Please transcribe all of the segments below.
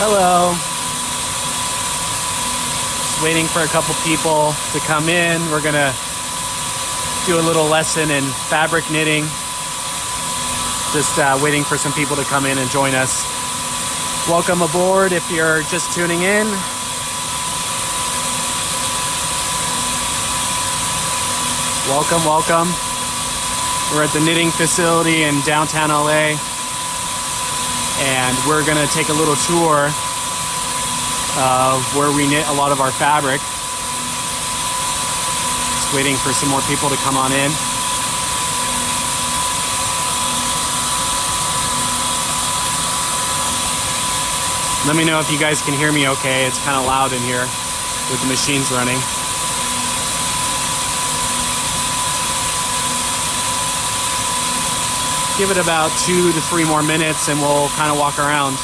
Hello. Just waiting for a couple people to come in. We're gonna do a little lesson in fabric knitting. Just waiting for some people to come in and join us. Welcome aboard if you're just tuning in. Welcome, welcome. We're at the knitting facility in downtown LA, and we're gonna take a little tour of where we knit a lot of our fabric. Just waiting for some more people to come on in. Let me know if you guys can hear me okay. It's kind of loud in here with the machines running. Give it about 2 to 3 more minutes and we'll kind of walk around.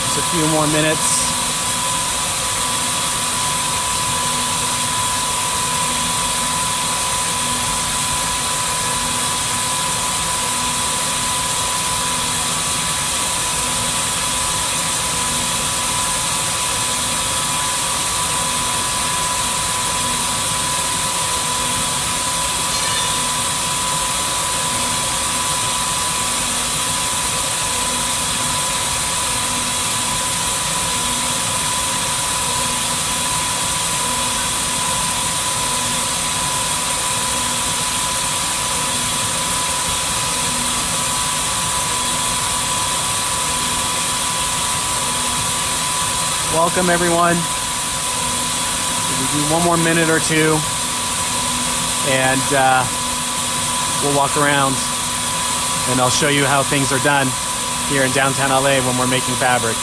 Just a few more minutes. Welcome everyone. We'll do one more minute or two and we'll walk around and I'll show you how things are done here in downtown LA when we're making fabric.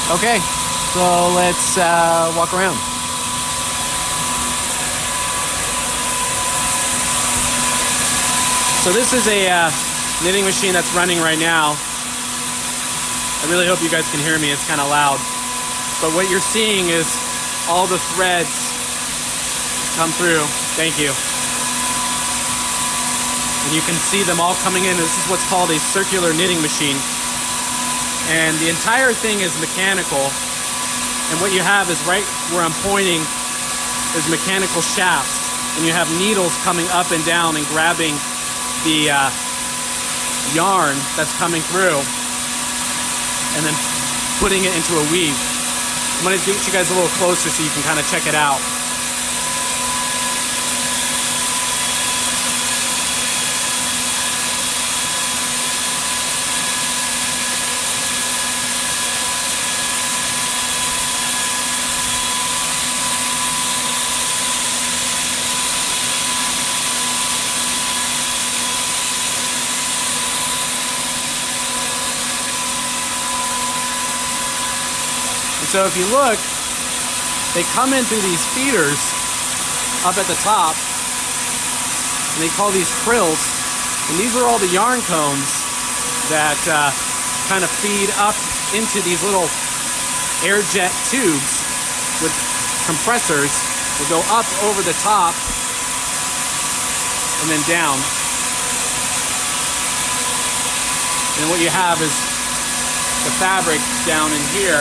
Okay, so let's walk around. So this is a knitting machine that's running right now. I really hope you guys can hear me, it's kind of loud. But what you're seeing is all the threads come through. Thank you. And you can see them all coming in. This is what's called a circular knitting machine. And the entire thing is mechanical. And what you have is right where I'm pointing is mechanical shafts. And you have needles coming up and down and grabbing the yarn that's coming through and then putting it into a weave. I'm gonna get you guys a little closer so you can kind of check it out. So if you look, they come in through these feeders up at the top, and they call these frills. And these are all the yarn cones that kind of feed up into these little air jet tubes with compressors that go up over the top and then down. And what you have is the fabric down in here.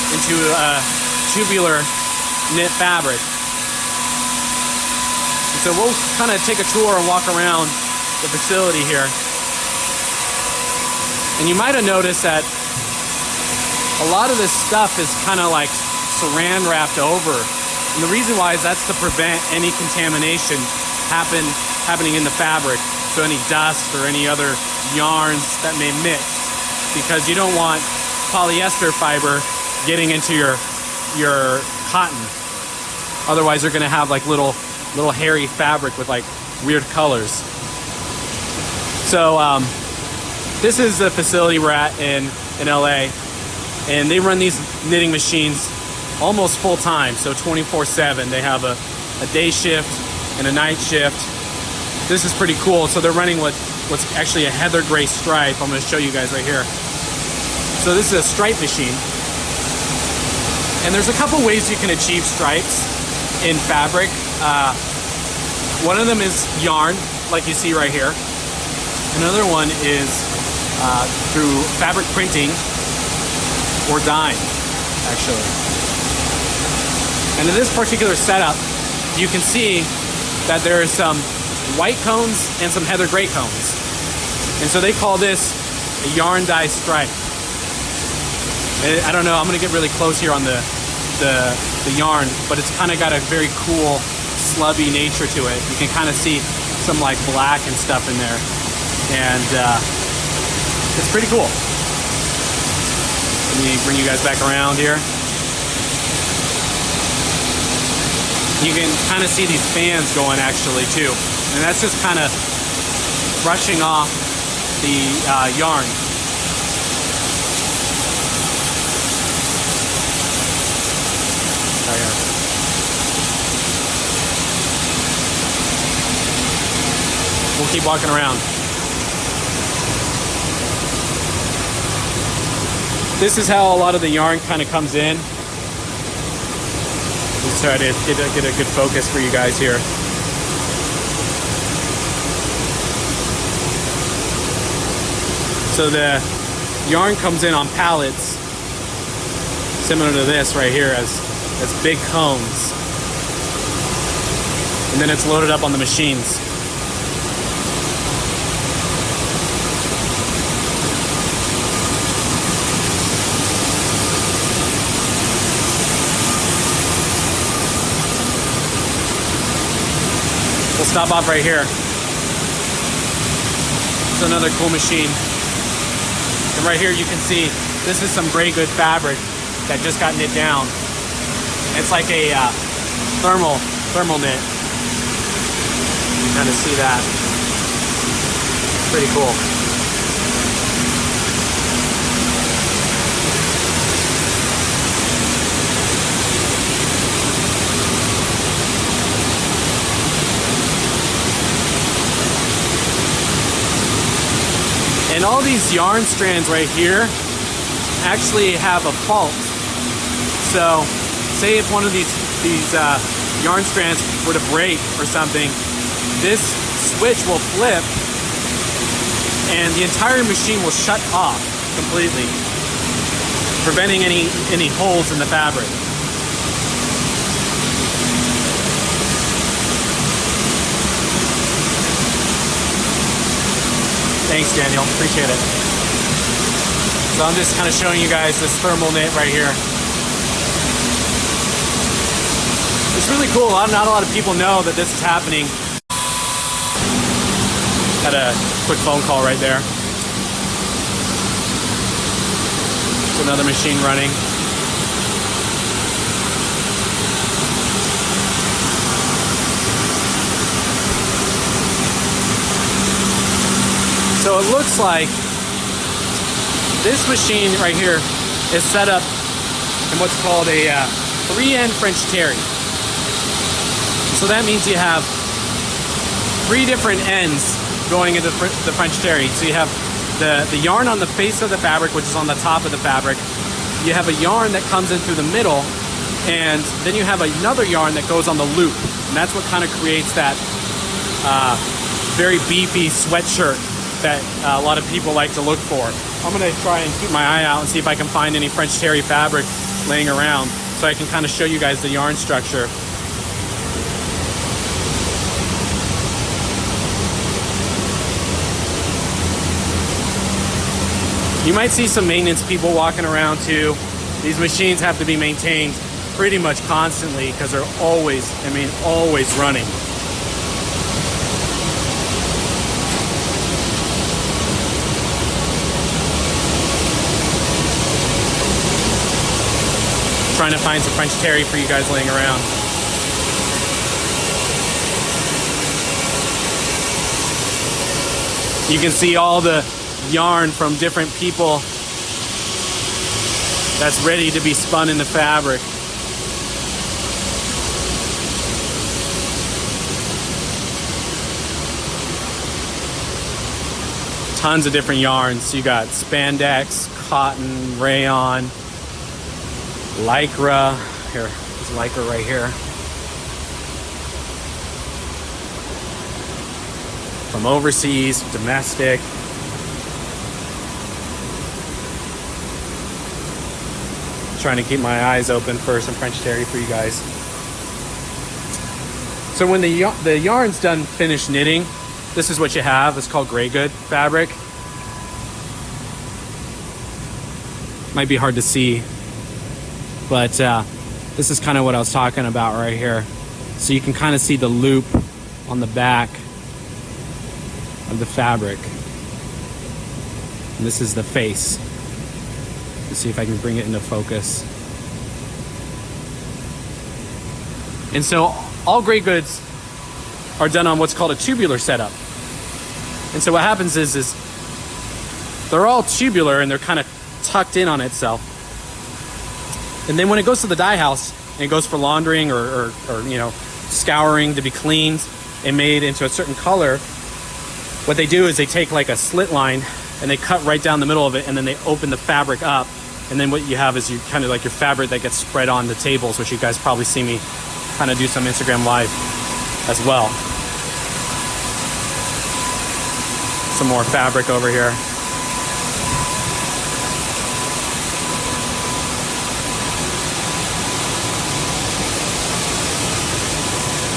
Into tubular knit fabric. And so we'll kind of take a tour and walk around the facility here. And you might have noticed that a lot of this stuff is kind of like saran wrapped over. And the reason why is that's to prevent any contamination happening in the fabric. So any dust or any other yarns that may mix, because you don't want polyester fiber getting into your cotton. Otherwise you're gonna have like little hairy fabric with like weird colors. So this is the facility we're at in LA, and they run these knitting machines almost full time, so 24/7. They have a day shift and a night shift. This is pretty cool. So they're running what's actually a heather gray stripe. I'm going to show you guys right here. So this is a stripe machine, and there's a couple ways you can achieve stripes in fabric. One of them is yarn, like you see right here. Another one is through fabric printing or dyeing, actually. And in this particular setup, you can see that there is some white cones and some heather gray cones. And so they call this a yarn dye stripe. And I don't know, I'm gonna get really close here on the yarn, but it's kind of got a very cool slubby nature to it. You can kind of see some like black and stuff in there. And it's pretty cool. Let me bring you guys back around here. You can kind of see these fans going actually too. And that's just kind of brushing off the yarn. Right here. We'll keep walking around. This is how a lot of the yarn kind of comes in. Just try to get a good focus for you guys here. So the yarn comes in on pallets, similar to this right here, as big cones. And then it's loaded up on the machines. We'll stop off right here. It's another cool machine. And right here you can see this is some gray good fabric that just got knit down. It's like a thermal knit. You can kind of see that. Pretty cool. And all these yarn strands right here actually have a fault. So say if one of these yarn strands were to break or something, this switch will flip and the entire machine will shut off completely, preventing any holes in the fabric. Thanks, Daniel. Appreciate it. So I'm just kind of showing you guys this thermal knit right here. It's really cool. Not a lot of people know that this is happening. Had a quick phone call right there. There's another machine running. So it looks like this machine right here is set up in what's called a 3-end French terry. So that means you have 3 different ends going into the French terry. So you have the yarn on the face of the fabric, which is on the top of the fabric. You have a yarn that comes in through the middle, and then you have another yarn that goes on the loop. And that's what kind of creates that very beefy sweatshirt that a lot of people like to look for. I'm gonna try and keep my eye out and see if I can find any French terry fabric laying around so I can kind of show you guys the yarn structure. You might see some maintenance people walking around too. These machines have to be maintained pretty much constantly because they're always, I mean, always running. Trying to find some French terry for you guys laying around. You can see all the yarn from different people that's ready to be spun into fabric. Tons of different yarns. You got spandex, cotton, rayon, lycra. Here, there's lycra right here. From overseas, domestic. Trying to keep my eyes open for some French terry for you guys. So when the yarn's done finished knitting, this is what you have. It's called gray good fabric. Might be hard to see, but this is kind of what I was talking about right here. So you can kind of see the loop on the back of the fabric. And this is the face. Let's see if I can bring it into focus. And so all gray goods are done on what's called a tubular setup. And so what happens is they're all tubular and they're kind of tucked in on itself. And then when it goes to the dye house and it goes for laundering or you know, scouring to be cleaned and made into a certain color, what they do is they take like a slit line and they cut right down the middle of it, and then they open the fabric up. And then what you have is you kind of like your fabric that gets spread on the tables, which you guys probably see me kind of do some Instagram live as well. Some more fabric over here.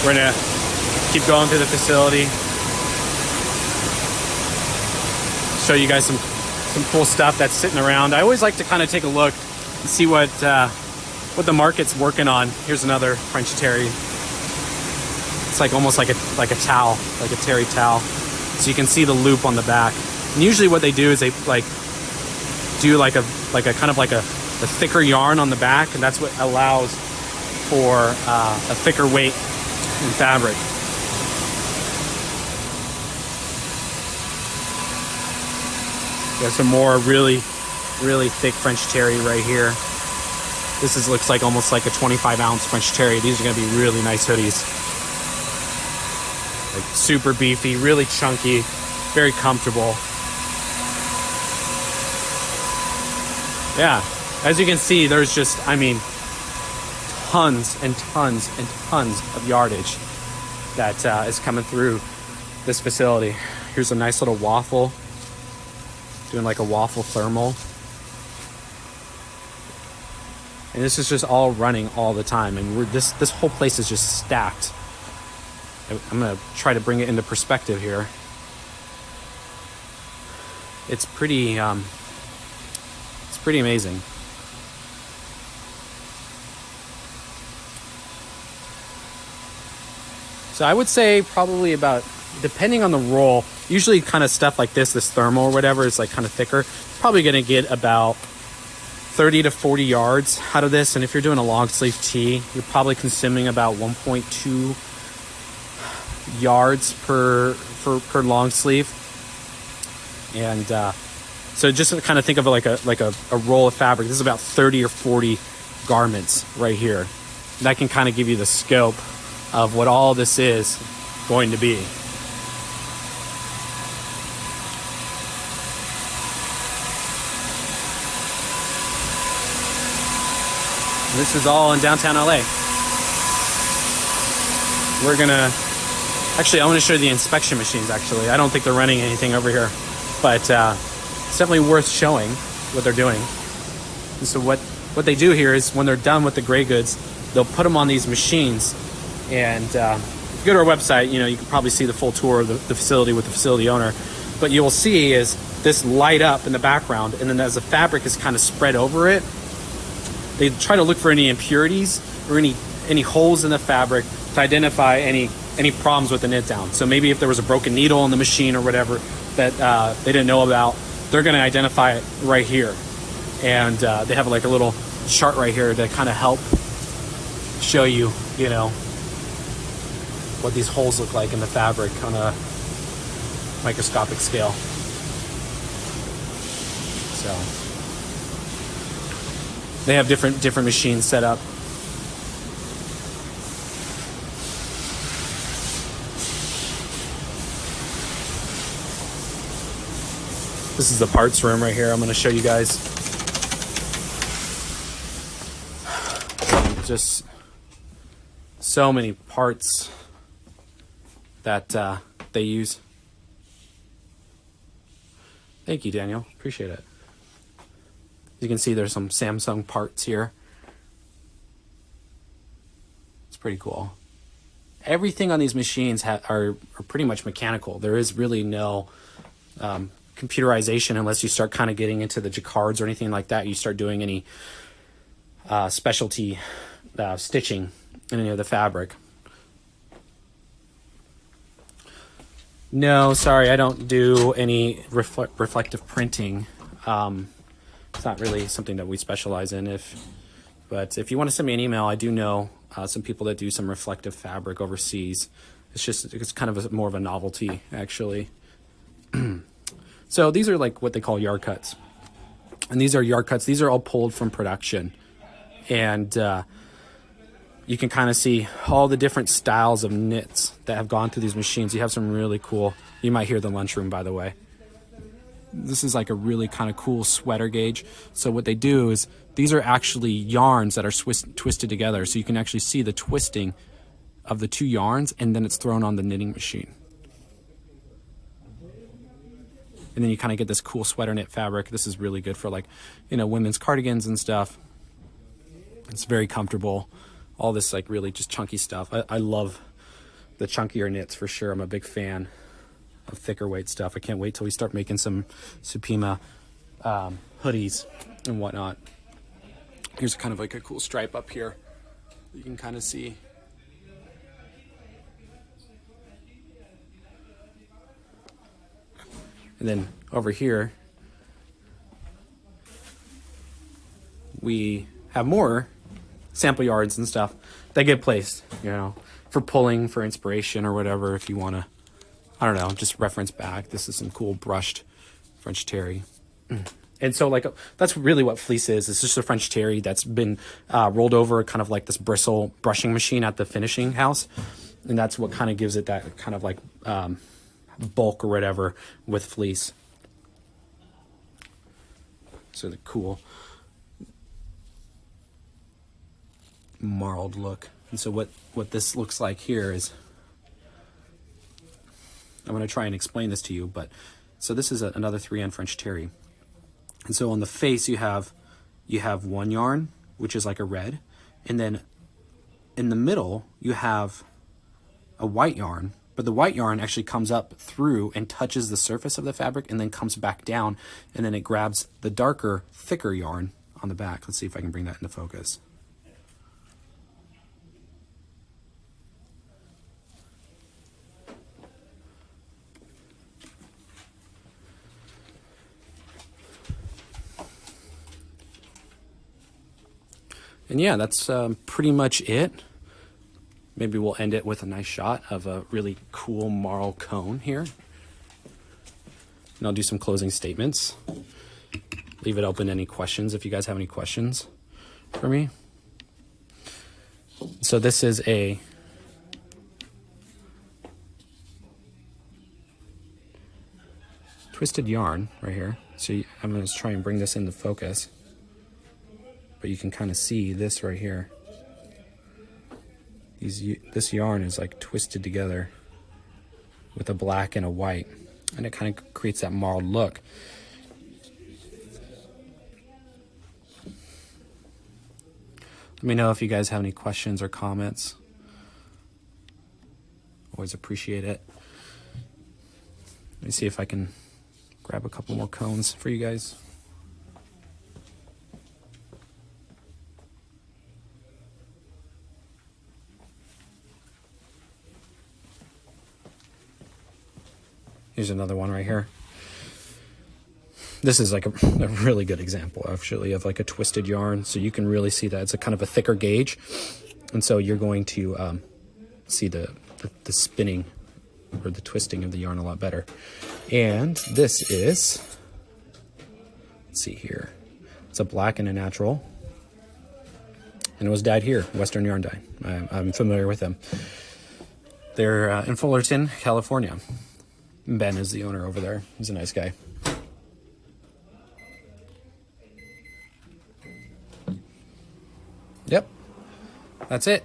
We're gonna keep going through the facility. Show you guys some cool stuff that's sitting around. I always like to kind of take a look and see what the market's working on. Here's another French terry. It's like almost like a towel, like a terry towel. So you can see the loop on the back. And usually what they do is they like do like a kind of like a thicker yarn on the back, and that's what allows for a thicker weight in fabric. There's some more really thick French terry right here. This looks like almost like a 25-ounce French terry. These are going to be really nice hoodies. Like super beefy, really chunky, very comfortable. Yeah, as you can see, there's just, I mean, tons and tons and tons of yardage that is coming through this facility. Here's a nice little waffle. Doing like a waffle thermal. And this is just all running all the time. And this whole place is just stacked. I'm gonna try to bring it into perspective here. It's pretty amazing. So I would say probably about, depending on the roll, usually kind of stuff like this thermal or whatever is like kind of thicker. Probably gonna get about 30 to 40 yards out of this. And if you're doing a long sleeve tee, you're probably consuming about 1.2 yards per long sleeve. And so just to kind of think of it like a roll of fabric. This is about 30 or 40 garments right here. And that can kind of give you the scope of what all this is going to be. This is all in downtown LA. We're gonna, actually I want to show you the inspection machines actually. I don't think they're running anything over here, but it's definitely worth showing what they're doing. And so what they do here is when they're done with the gray goods, they'll put them on these machines. And if you go to our website, you know, you can probably see the full tour of the facility with the facility owner. But you will see is this light up in the background, and then as the fabric is kind of spread over it, they try to look for any impurities or any holes in the fabric to identify any problems with the knit down. So maybe if there was a broken needle in the machine or whatever that they didn't know about, they're going to identify it right here. And they have like a little chart right here to kind of help show you, you know, what these holes look like in the fabric on a microscopic scale. So they have different machines set up. This is the parts room right here. I'm going to show you guys. Just so many parts that they use. Thank you, Daniel. Appreciate it. You can see there's some Samsung parts here. It's pretty cool. Everything on these machines are pretty much mechanical. There is really no computerization unless you start kind of getting into the jacquards or anything like that. You start doing any specialty stitching in any of the fabric. No, sorry, I don't do any reflective printing. It's not really something that we specialize in. But if you want to send me an email, I do know some people that do some reflective fabric overseas. It's kind of more of a novelty, actually. So these are like what they call yard cuts. And these are yard cuts. These are all pulled from production. And you can kind of see all the different styles of knits that have gone through these machines. You have some really cool, you might hear the lunchroom, by the way. This is like a really kind of cool sweater gauge. So what they do is these are actually yarns that are twisted together. So you can actually see the twisting of the two yarns, and then it's thrown on the knitting machine. And then you kind of get this cool sweater knit fabric. This is really good for, like, you know, women's cardigans and stuff. It's very comfortable. All this like really just chunky stuff. I love the chunkier knits for sure. I'm a big fan of thicker weight stuff. I can't wait till we start making some Supima hoodies and whatnot. Here's kind of like a cool stripe up here. You can kind of see. And then over here, we have more sample yards and stuff that get placed, you know, for pulling, for inspiration or whatever. If you want to, I don't know, just reference back. This is some cool brushed French terry. And so like that's really what fleece is. It's just a French terry that's been rolled over kind of like this bristle brushing machine at the finishing house. And that's what kind of gives it that kind of like bulk or whatever with fleece. So the cool marled look. And so what this looks like here is, I'm going to try and explain this to you, but so this is another 3N French terry. And so on the face you have one yarn, which is like a red, and then in the middle you have a white yarn, but the white yarn actually comes up through and touches the surface of the fabric and then comes back down, and then it grabs the darker, thicker yarn on the back. Let's see if I can bring that into focus. And yeah, that's pretty much it. Maybe we'll end it with a nice shot of a really cool marl cone here. And I'll do some closing statements. Leave it open to any questions if you guys have any questions for me. So this is a twisted yarn right here. So I'm going to try and bring this into focus. But you can kind of see this right here. This yarn is like twisted together with a black and a white, and it kind of creates that marled look. Let me know if you guys have any questions or comments. Always appreciate it. Let me see if I can grab a couple more cones for you guys. Here's another one right here. This is like a really good example, actually, of like a twisted yarn. So you can really see that it's a kind of a thicker gauge. And so you're going to see the spinning or the twisting of the yarn a lot better. And this is, let's see here. It's a black and a natural. And it was dyed here, Western Yarn Dye. I'm familiar with them. They're in Fullerton, California. Ben is the owner over there. He's a nice guy. Yep, that's it.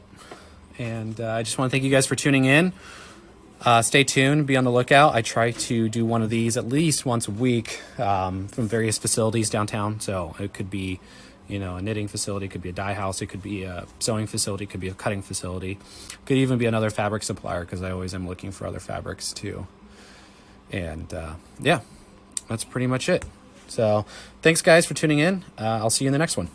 And I just want to thank you guys for tuning in. Stay tuned, be on the lookout. I try to do one of these at least once a week from various facilities downtown. So it could be, you know, a knitting facility, it could be a dye house, it could be a sewing facility, it could be a cutting facility, it could even be another fabric supplier, because I always am looking for other fabrics too. And yeah, that's pretty much it. So thanks guys for tuning in. I'll see you in the next one.